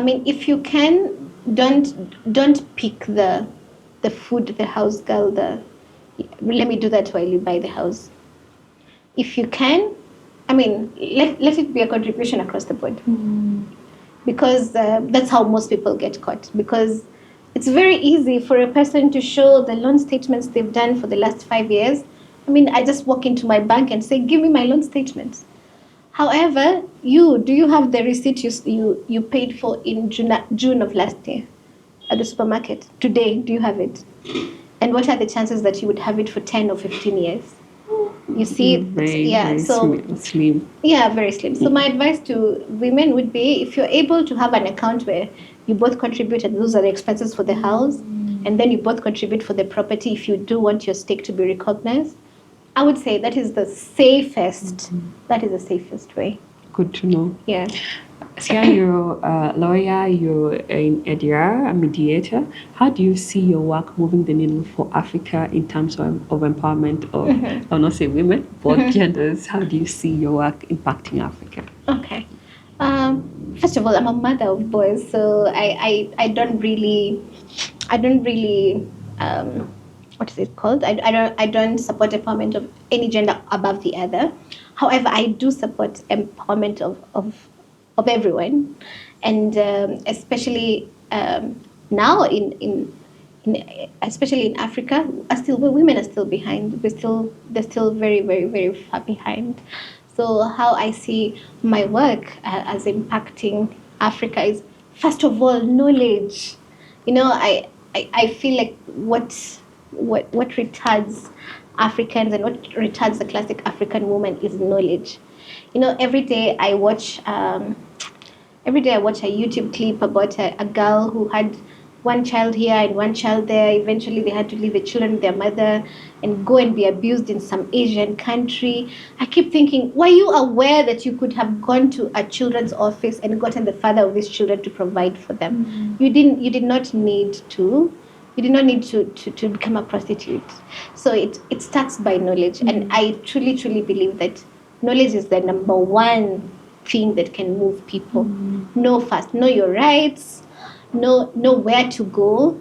mean, if you can, don't pick the food, the house girl, let me do that while you buy the house. If you can, I mean, let it be a contribution across the board. Because that's how most people get caught. Because it's very easy for a person to show the loan statements they've done for the last 5 years. I mean, I just walk into my bank and say, give me my loan statements. However, do you have the receipt you paid for in June of last year at the supermarket? Today, do you have it? And what are the chances that you would have it for 10 or 15 years? You see, Very slim. Yeah, very slim. So my advice to women would be, if you're able to have an account where you both contribute and those are the expenses for the house, and then you both contribute for the property if you do want your stake to be recognized, I would say that is the safest. That is the safest way. Good to know. Yeah. Sian, you're a lawyer, you're an EDR, a mediator. How do you see your work moving the needle for Africa in terms of empowerment of, I'll not say women, but genders? How do you see your work impacting Africa? Okay. First of all, I'm a mother of boys, so I don't really, what is it called? I don't support empowerment of any gender above the other. However, I do support empowerment of everyone, and especially now especially in Africa, women are still behind. They're still very, very, very far behind. So how I see my work as impacting Africa is, first of all, knowledge. I feel like what retards Africans and what retards the classic African woman is knowledge. Every day I watch a YouTube clip about a girl who had one child here and one child there. Eventually they had to leave the children with their mother and go and be abused in some Asian country. I keep thinking, were you aware that you could have gone to a children's office and gotten the father of these children to provide for them? You did not need to become a prostitute. So it starts by knowledge. And I truly, truly believe that knowledge is the number one thing that can move people. Know first, know your rights, know where to go,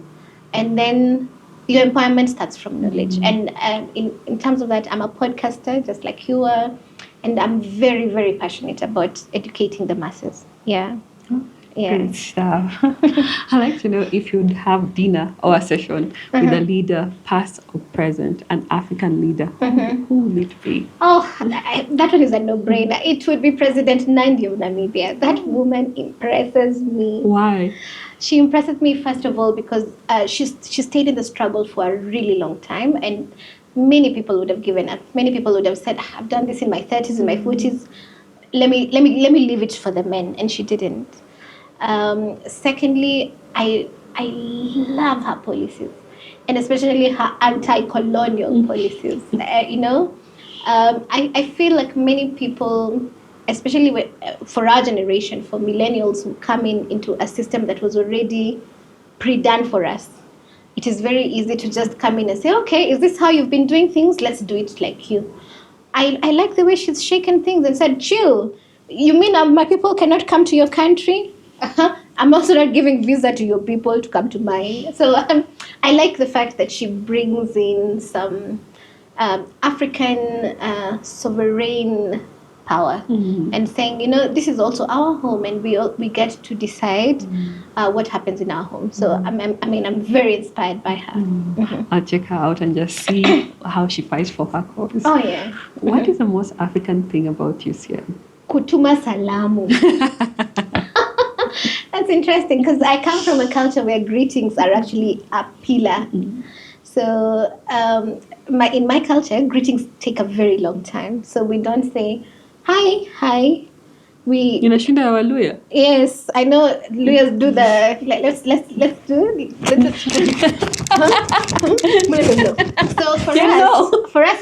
and then your empowerment starts from knowledge. And in terms of that, I'm a podcaster, just like you are, and I'm very, very passionate about educating the masses. Yeah. Yeah. Great stuff. I'd like to know if you'd have dinner or a session with a leader, past or present, an African leader. Who would it be? Oh, that one is a no-brainer. It would be President Nandi of Namibia. That woman impresses me. Why? She impresses me, first of all, because she stayed in the struggle for a really long time, and many people would have given up. Many people would have said, I've done this in my 30s, in my 40s. Let me leave it for the men, and she didn't. Secondly, I love her policies, and especially her anti-colonial policies. I feel like many people, especially for our generation, for millennials who come into a system that was already pre-done for us, it is very easy to just come in and say, okay, is this how you've been doing things? Let's do it like you. I like the way she's shaken things and said, chill. You mean my people cannot come to your country? I'm also not giving visa to your people to come to mine. So I like the fact that she brings in some African sovereign power and saying, this is also our home, and we get to decide what happens in our home. So I'm very inspired by her. I'll check her out and just see how she fights for her cause. Oh yeah. What is the most African thing about you, Sian? Kutuma salamu. That's interesting, because I come from a culture where greetings are actually a pillar. So in my culture, greetings take a very long time. So we don't say hi. We Inashinda wa Luya? Yes, I know Luyas do the let's do. So for us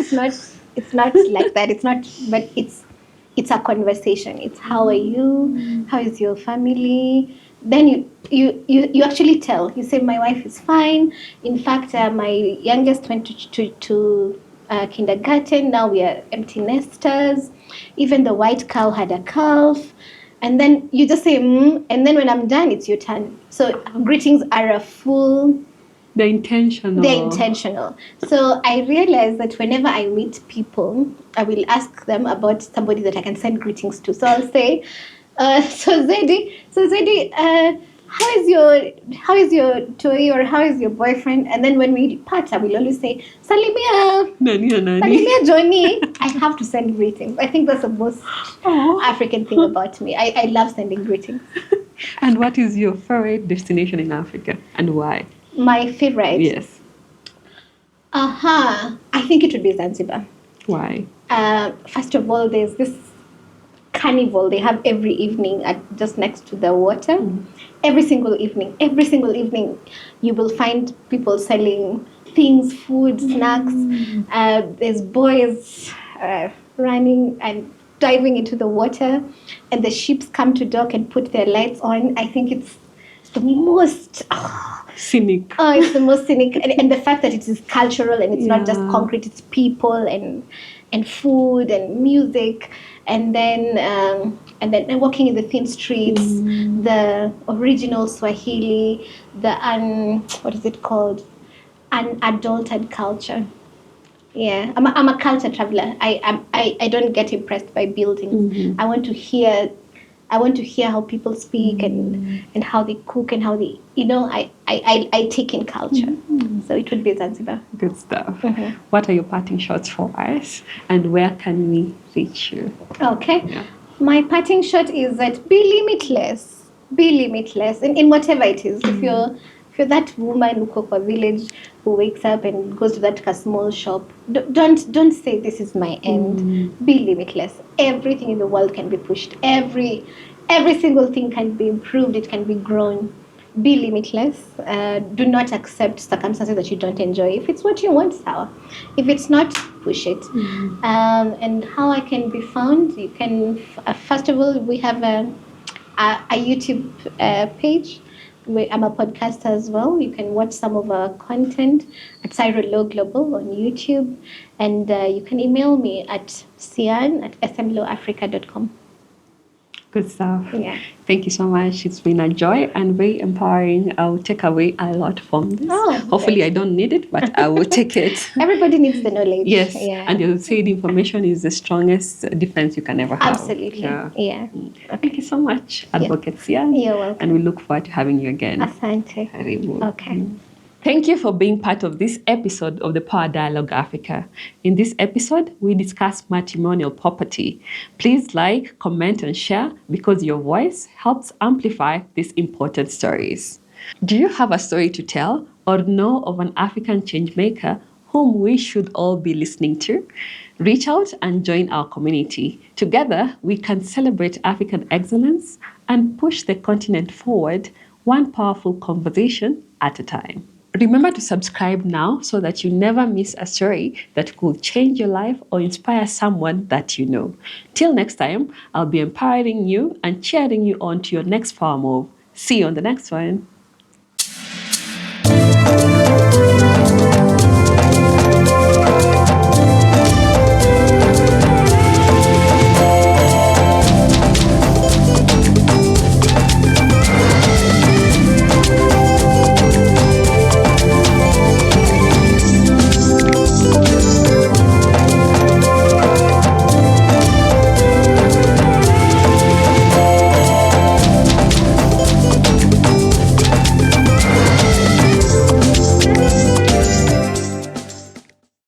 it's not like that. It's not, but it's a conversation. It's how are you? How is your family? Then you actually tell. You say, my wife is fine. In fact, my youngest went to kindergarten. Now we are empty nesters. Even the white cow had a calf. And then you just say, and then when I'm done, it's your turn. So greetings are a full... They're intentional. So I realize that whenever I meet people, I will ask them about somebody that I can send greetings to. So I'll say, so Zeddy, how is your toy, or how is your boyfriend? And then when we part, I will always say, Salimia Johnny. I have to send greetings. I think that's the most African thing about me. I love sending greetings. And what is your favorite destination in Africa, and why? My favorite? Yes. I think it would be Zanzibar. Why? First of all, there's this carnival they have every evening at just next to the water. Every single evening, you will find people selling things, food, snacks. There's boys running and diving into the water, and the ships come to dock and put their lights on. I think it's the most Cynic. it's the most scenic, and the fact that it is cultural and it's not just Yeah. concrete, it's people and food and music, and then walking in the thin streets, the original Swahili, the what is it called, unadulterated culture. Yeah, I'm a culture traveler. I don't get impressed by buildings. I want to hear how people speak and how they cook and how they, I take in culture. So it would be Zanzibar. Good stuff. What are your parting shots for us? And where can we reach you? Okay. Yeah. My parting shot is that be limitless. Be limitless in whatever it is. If you're that woman who cook a village who wakes up and goes to that small shop, don't say this is my end. Be limitless. Everything in the world can be pushed. Every single thing can be improved. It can be grown. Be limitless. Do not accept circumstances that you don't enjoy. If it's what you want, sour. If it's not, push it. And how I can be found, you can, first of all, we have a YouTube page. I'm a podcaster as well. You can watch some of our content at Sairo Law Global on YouTube. And you can email me at sian@smlawafrica.com. Good stuff. Yeah. Thank you so much. It's been a joy and very empowering. I'll take away a lot from this. Oh, Hopefully, great. I don't need it, but I will take it. Everybody needs the knowledge. Yes. Yeah. And you say the information is the strongest defense you can ever have. Absolutely. Yeah. Yeah. Thank you so much, Advocate Sian. You're welcome. And we look forward to having you again. Asante. Karibu. Okay. Thank you for being part of this episode of the Power Dialogue Africa. In this episode, we discuss matrimonial property. Please like, comment, and share because your voice helps amplify these important stories. Do you have a story to tell or know of an African changemaker whom we should all be listening to? Reach out and join our community. Together, we can celebrate African excellence and push the continent forward, one powerful conversation at a time. Remember to subscribe now so that you never miss a story that could change your life or inspire someone that you know. Till next time, I'll be empowering you and cheering you on to your next power move. See you on the next one.